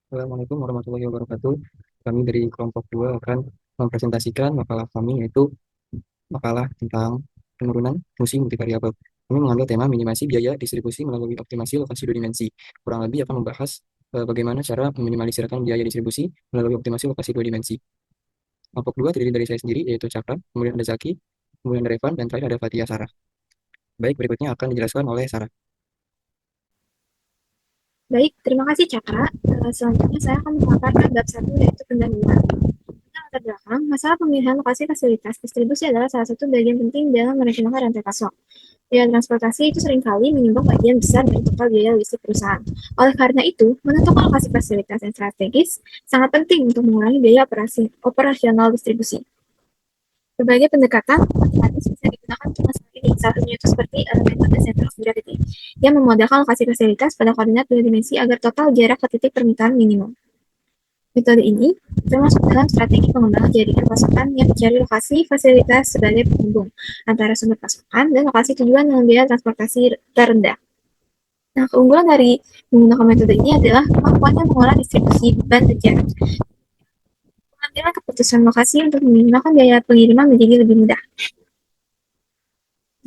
Assalamualaikum warahmatullahi wabarakatuh. Kami dari kelompok 2 akan mempresentasikan makalah kami, yaitu makalah tentang penurunan fungsi multivariabel. Kami mengambil tema minimasi biaya distribusi melalui optimasi lokasi dua dimensi. Kurang lebih akan membahas bagaimana cara meminimalisirkan biaya distribusi melalui optimasi lokasi dua dimensi. Kelompok 2 terdiri dari saya sendiri, yaitu Cakra, kemudian ada Zaki, kemudian ada Revan, dan terakhir ada Fatia Sarah. Baik, berikutnya akan dijelaskan oleh Sarah. Baik, terima kasih Cakra. Selanjutnya saya akan memaparkan bab 1 yaitu pendahuluan. Latar belakang, masalah pemilihan lokasi fasilitas distribusi adalah salah satu bagian penting dalam merencanakan rantai pasok. Biaya transportasi itu seringkali menyumbang bagian besar dari total biaya logistik perusahaan. Oleh karena itu, menentukan lokasi fasilitas yang strategis sangat penting untuk mengurangi biaya operasional distribusi. Berbagai pendekatan matematis bisa digunakan untuk masalah ini. Salah satunya itu seperti metode center of gravity, yang memodelkan lokasi fasilitas pada koordinat dua dimensi agar total jarak ke titik permintaan minimum. Metode ini termasuk dalam strategi pengembangan jaringan pasokan yang mencari lokasi fasilitas sebagai penghubung antara sumber pasokan dan lokasi tujuan dengan biaya transportasi terendah. Nah, keunggulan dari menggunakan metode ini adalah kemampuannya mengolah distribusi beban dan jarak. Pengambilan keputusan lokasi untuk meminimalkan biaya pengiriman menjadi lebih mudah.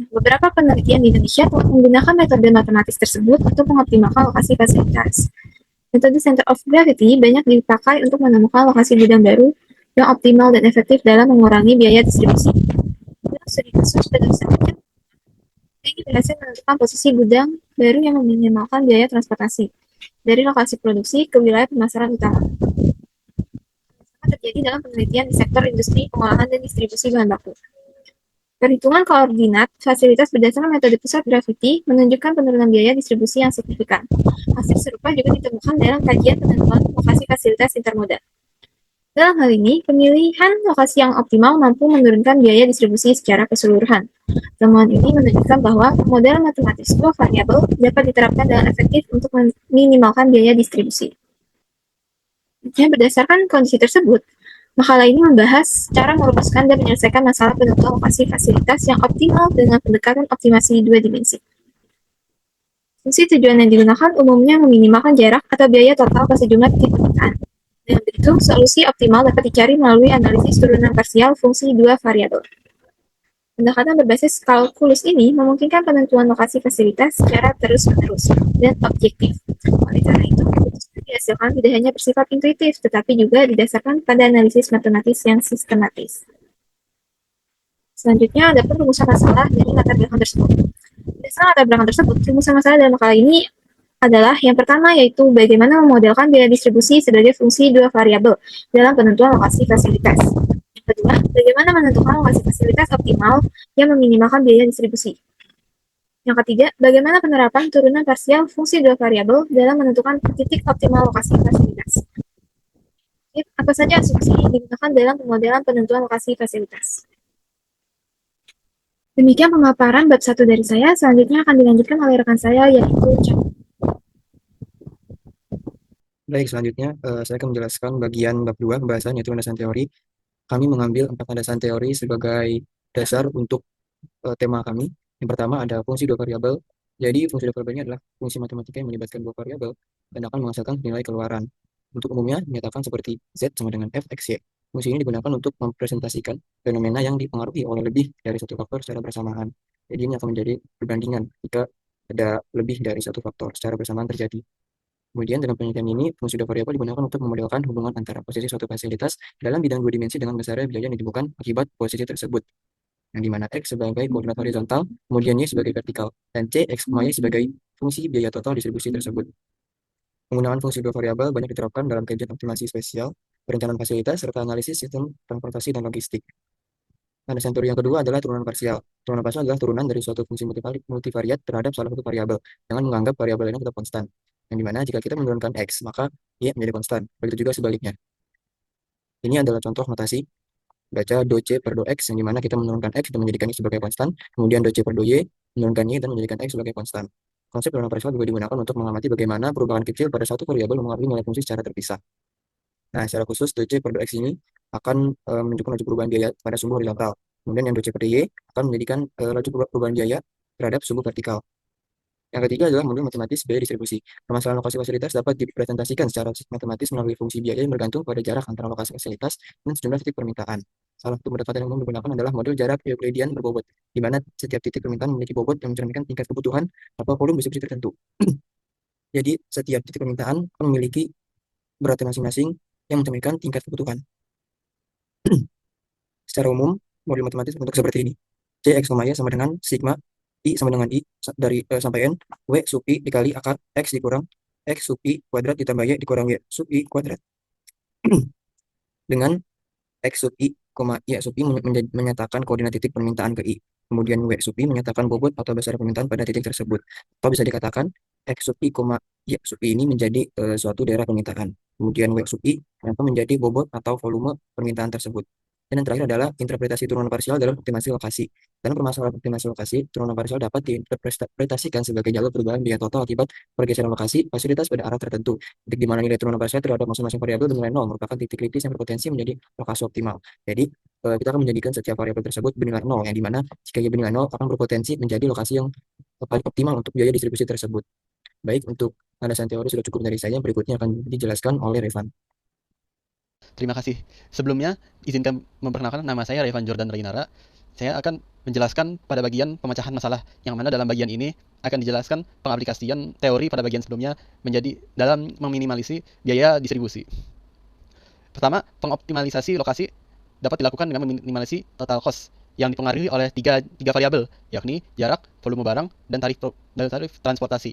Beberapa penelitian di Indonesia telah menggunakan metode matematis tersebut untuk mengoptimalkan lokasi fasilitas. Metode center of gravity banyak dipakai untuk menemukan lokasi gudang baru yang optimal dan efektif dalam mengurangi biaya distribusi. Dalam studi kasus pada selanjutnya, ini berhasil menentukan posisi gudang baru yang meminimalkan biaya transportasi dari lokasi produksi ke wilayah pemasaran utama. Sama terjadi dalam penelitian di sektor industri, pengolahan, dan distribusi bahan baku. Perhitungan koordinat fasilitas berdasarkan metode pusat graviti menunjukkan penurunan biaya distribusi yang signifikan. Hasil serupa juga ditemukan dalam kajian penentuan lokasi fasilitas intermodal. Dalam hal ini, pemilihan lokasi yang optimal mampu menurunkan biaya distribusi secara keseluruhan. Temuan ini menunjukkan bahwa model matematis dua variabel dapat diterapkan dengan efektif untuk meminimalkan biaya distribusi. Berdasarkan kondisi tersebut, makalah ini membahas cara merumuskan dan menyelesaikan masalah penentuan lokasi fasilitas yang optimal dengan pendekatan optimasi dua dimensi. Fungsi tujuan yang digunakan umumnya meminimalkan jarak atau biaya total ke sejumlah titik permintaan. Dengan begitu, solusi optimal dapat dicari melalui analisis turunan parsial fungsi dua variabel. Pendekatan berbasis kalkulus ini memungkinkan penentuan lokasi fasilitas secara terus-menerus dan objektif. Oleh karena itu, keputusan yang dihasilkan tidak hanya bersifat intuitif, tetapi juga didasarkan pada analisis matematis yang sistematis. Selanjutnya, ada pun rumusan masalah dari latar belakang tersebut. Berdasarkan latar belakang tersebut, rumusan masalah dalam makalah ini adalah yang pertama, yaitu bagaimana memodelkan biaya distribusi sebagai fungsi dua variabel dalam penentuan lokasi fasilitas. Yang kedua, bagaimana menentukan lokasi fasilitas optimal yang meminimalkan biaya distribusi. Yang ketiga, bagaimana penerapan turunan parsial fungsi dua variabel dalam menentukan titik optimal lokasi fasilitas. Apa saja asumsi yang digunakan dalam pemodelan penentuan lokasi fasilitas. Demikian pemaparan bab 1 dari saya, selanjutnya akan dilanjutkan oleh rekan saya, yaitu Cak. Baik, selanjutnya saya akan menjelaskan bagian bab 2 pembahasan, yaitu landasan teori. Kami mengambil 4 landasan teori sebagai dasar untuk tema kami. Yang pertama ada fungsi dua variabel. Jadi fungsi dua variabel ini adalah fungsi matematika yang melibatkan dua variabel dan akan menghasilkan nilai keluaran. Untuk umumnya dinyatakan seperti Z sama dengan f x y. Fungsi ini digunakan untuk mempresentasikan fenomena yang dipengaruhi oleh lebih dari satu faktor secara bersamaan. Jadi ini akan menjadi perbandingan jika ada lebih dari satu faktor secara bersamaan terjadi. Kemudian dalam penelitian ini, fungsi dua variabel digunakan untuk memodelkan hubungan antara posisi suatu fasilitas dalam bidang dua dimensi dengan besarnya biaya yang ditemukan akibat posisi tersebut, yang dimana X sebagai koordinat horizontal, kemudian Y sebagai vertikal, dan C, X, Y sebagai fungsi biaya total distribusi tersebut. Penggunaan fungsi dua variabel banyak diterapkan dalam kajian optimasi spesial, perencanaan fasilitas, serta analisis sistem transportasi dan logistik. Landasan teori yang kedua adalah turunan parsial. Turunan parsial adalah turunan dari suatu fungsi multivariat terhadap salah satu variabel, dengan menganggap variabel ini tetap konstan. Yang dimana jika kita menurunkan X, maka Y menjadi konstan. Begitu juga sebaliknya. Ini adalah contoh notasi baca do C per do X, yang dimana kita menurunkan X dan menjadikan X sebagai konstan, kemudian do C per do Y, menurunkan Y dan menjadikan X sebagai konstan. Konsep turunan parsial juga digunakan untuk mengamati bagaimana perubahan kecil pada satu variabel mempengaruhi nilai fungsi secara terpisah. Nah, secara khusus, do C per do X ini akan menunjukkan laju perubahan biaya pada sumbu horizontal. Kemudian yang do C per do Y akan menjadikan laju perubahan biaya terhadap sumbu vertikal. Yang ketiga adalah modul matematis biaya distribusi. Permasalahan lokasi fasilitas dapat dipresentasikan secara matematis melalui fungsi biaya yang bergantung pada jarak antara lokasi fasilitas dan sejumlah titik permintaan. Salah satu pendekatan yang umum digunakan adalah modul jarak Euclidean berbobot, di mana setiap titik permintaan memiliki bobot yang mencerminkan tingkat kebutuhan atau volume distribusi tertentu. Jadi, setiap titik permintaan akan memiliki beratnya masing-masing yang mencerminkan tingkat kebutuhan. Secara umum, modul matematis bentuk seperti ini. Cx, Y sama dengan sigma I sama dengan I dari sampai N, W sub I dikali akar X dikurang X sub I kuadrat ditambah Y dikurang Y sub I kuadrat. Dengan X sub I, Y sub I menyatakan koordinat titik permintaan ke I. Kemudian W sub I menyatakan bobot atau besar permintaan pada titik tersebut. Atau bisa dikatakan X sub I, Y sub I ini menjadi suatu daerah permintaan. Kemudian W sub I ternyata menjadi bobot atau volume permintaan tersebut. Dan yang terakhir adalah interpretasi turunan parsial dalam optimasi lokasi. Dalam permasalahan optimasi lokasi, turunan parsial dapat diinterpretasikan sebagai jalur perubahan biaya total akibat pergeseran lokasi fasilitas pada arah tertentu. Titik di mana nilai turunan parsial terhadap masing-masing variabel bernilai 0 merupakan titik kritis yang berpotensi menjadi lokasi optimal. Jadi, kita akan menjadikan setiap variabel tersebut bernilai 0, yang dimana jika ia bernilai 0 akan berpotensi menjadi lokasi yang paling optimal untuk biaya distribusi tersebut. Baik, untuk landasan teori sudah cukup dari saya, berikutnya akan dijelaskan oleh Revan. Terima kasih. Sebelumnya, izinkan memperkenalkan nama saya Revan Jordan Reinara. Saya akan menjelaskan pada bagian pemecahan masalah, yang mana dalam bagian ini akan dijelaskan pengaplikasian teori pada bagian sebelumnya menjadi dalam meminimalisasi biaya distribusi. Pertama, pengoptimalisasi lokasi dapat dilakukan dengan meminimalisasi total cost yang dipengaruhi oleh tiga variabel, yakni jarak, volume barang, dan tarif transportasi.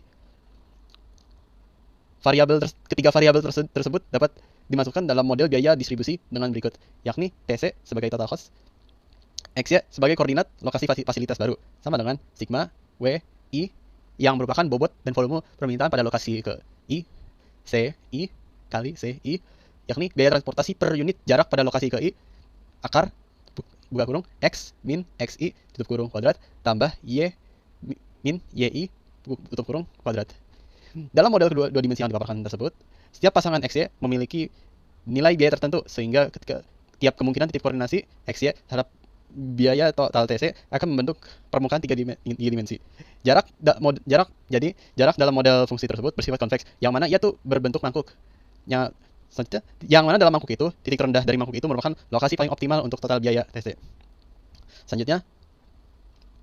Ketiga variabel tersebut dapat dimasukkan dalam model biaya distribusi dengan berikut, yakni TC sebagai total cost, XY sebagai koordinat lokasi fasilitas baru, sama dengan sigma W I yang merupakan bobot dan volume permintaan pada lokasi ke I, C I kali C I, yakni biaya transportasi per unit jarak pada lokasi ke I, akar buka kurung X min XI tutup kurung kuadrat tambah Y min YI tutup kurung kuadrat. Dalam model dua dimensi yang dipaparkan tersebut, setiap pasangan XY memiliki nilai biaya tertentu, sehingga ketika tiap kemungkinan titik koordinasi XY terhadap biaya total TC akan membentuk permukaan tiga dimensi. Jarak dalam model fungsi tersebut bersifat konveks, yang mana ia tuh berbentuk mangkuk. Yang mana dalam mangkuk itu, titik rendah dari mangkuk itu merupakan lokasi paling optimal untuk total biaya TC. Selanjutnya,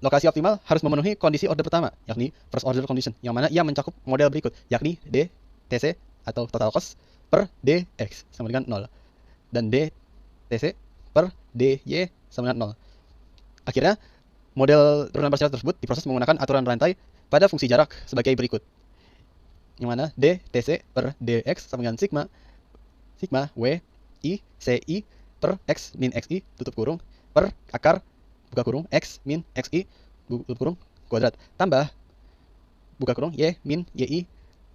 lokasi optimal harus memenuhi kondisi order pertama, yakni first order condition, yang mana ia mencakup model berikut, yakni D, TC atau total cost per DX sama dengan 0, dan D, TC per DY sama dengan 0. Akhirnya, model turunan parsial tersebut diproses menggunakan aturan rantai pada fungsi jarak sebagai berikut, yang mana D, TC per DX sama dengan sigma W I CI per X min XI tutup kurung per akar buka kurung X min XI tutup kurung kuadrat tambah buka kurung Y min YI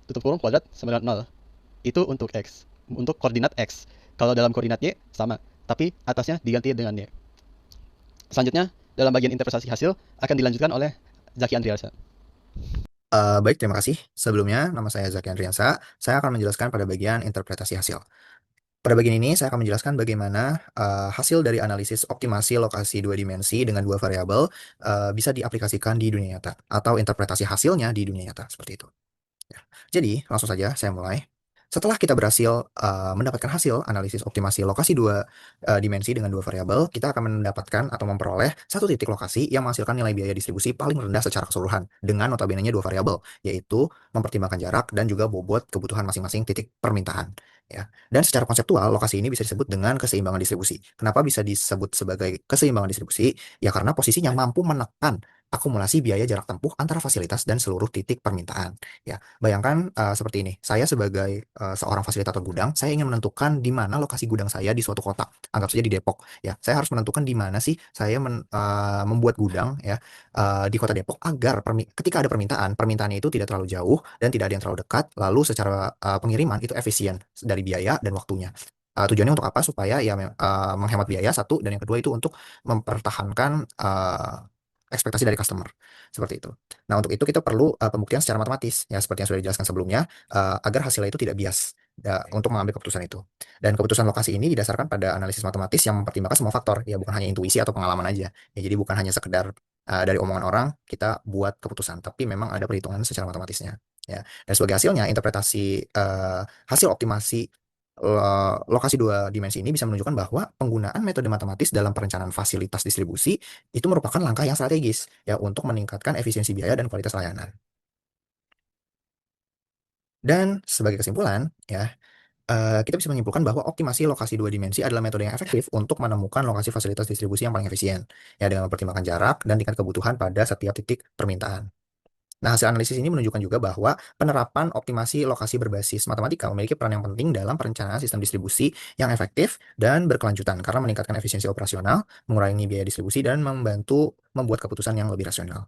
tutup kurung kuadrat sama dengan 0. Itu untuk X, untuk koordinat X. Kalau dalam koordinat Y sama, tapi atasnya diganti dengan Y. Selanjutnya, dalam bagian interpretasi hasil akan dilanjutkan oleh Zaki Andriasa. Baik, terima kasih. Sebelumnya, nama saya Zaki Andriansa. Saya akan menjelaskan pada bagian interpretasi hasil. Pada bagian ini, saya akan menjelaskan bagaimana hasil dari analisis optimasi lokasi dua dimensi dengan dua variabel bisa diaplikasikan di dunia nyata, atau interpretasi hasilnya di dunia nyata, seperti itu. Ya. Jadi, langsung saja saya mulai. Setelah kita berhasil mendapatkan hasil analisis optimasi lokasi dua dimensi dengan dua variabel, kita akan mendapatkan atau memperoleh satu titik lokasi yang menghasilkan nilai biaya distribusi paling rendah secara keseluruhan dengan notabene-nya dua variabel, yaitu mempertimbangkan jarak dan juga bobot kebutuhan masing-masing titik permintaan. Ya. Dan secara konseptual, lokasi ini bisa disebut dengan keseimbangan distribusi. Kenapa bisa disebut sebagai keseimbangan distribusi? Ya karena posisinya mampu menekan akumulasi biaya jarak tempuh antara fasilitas dan seluruh titik permintaan. Ya, bayangkan seperti ini. Saya sebagai seorang fasilitator gudang, saya ingin menentukan di mana lokasi gudang saya di suatu kota. Anggap saja di Depok. Ya, saya harus menentukan di mana sih saya membuat gudang ya di kota Depok agar ketika ada permintaannya itu tidak terlalu jauh dan tidak ada yang terlalu dekat. Lalu secara pengiriman itu efisien dari biaya dan waktunya. Tujuannya untuk apa? Supaya ya menghemat biaya satu, dan yang kedua itu untuk mempertahankan ekspektasi dari customer seperti itu. Nah, untuk itu kita perlu pembuktian secara matematis ya, seperti yang sudah dijelaskan sebelumnya, agar hasilnya itu tidak bias ya, untuk mengambil keputusan itu. Dan keputusan lokasi ini didasarkan pada analisis matematis yang mempertimbangkan semua faktor ya, bukan hanya intuisi atau pengalaman aja. Ya, jadi bukan hanya sekedar dari omongan orang kita buat keputusan, tapi memang ada perhitungan secara matematisnya. Ya. Dan sebagai hasilnya, interpretasi hasil optimasi lokasi dua dimensi ini bisa menunjukkan bahwa penggunaan metode matematis dalam perencanaan fasilitas distribusi itu merupakan langkah yang strategis ya untuk meningkatkan efisiensi biaya dan kualitas layanan. Dan sebagai kesimpulan, ya, kita bisa menyimpulkan bahwa optimasi lokasi dua dimensi adalah metode yang efektif untuk menemukan lokasi fasilitas distribusi yang paling efisien, ya, dengan mempertimbangkan jarak dan tingkat kebutuhan pada setiap titik permintaan. Nah, hasil analisis ini menunjukkan juga bahwa penerapan optimasi lokasi berbasis matematika memiliki peran yang penting dalam perencanaan sistem distribusi yang efektif dan berkelanjutan karena meningkatkan efisiensi operasional, mengurangi biaya distribusi, dan membantu membuat keputusan yang lebih rasional.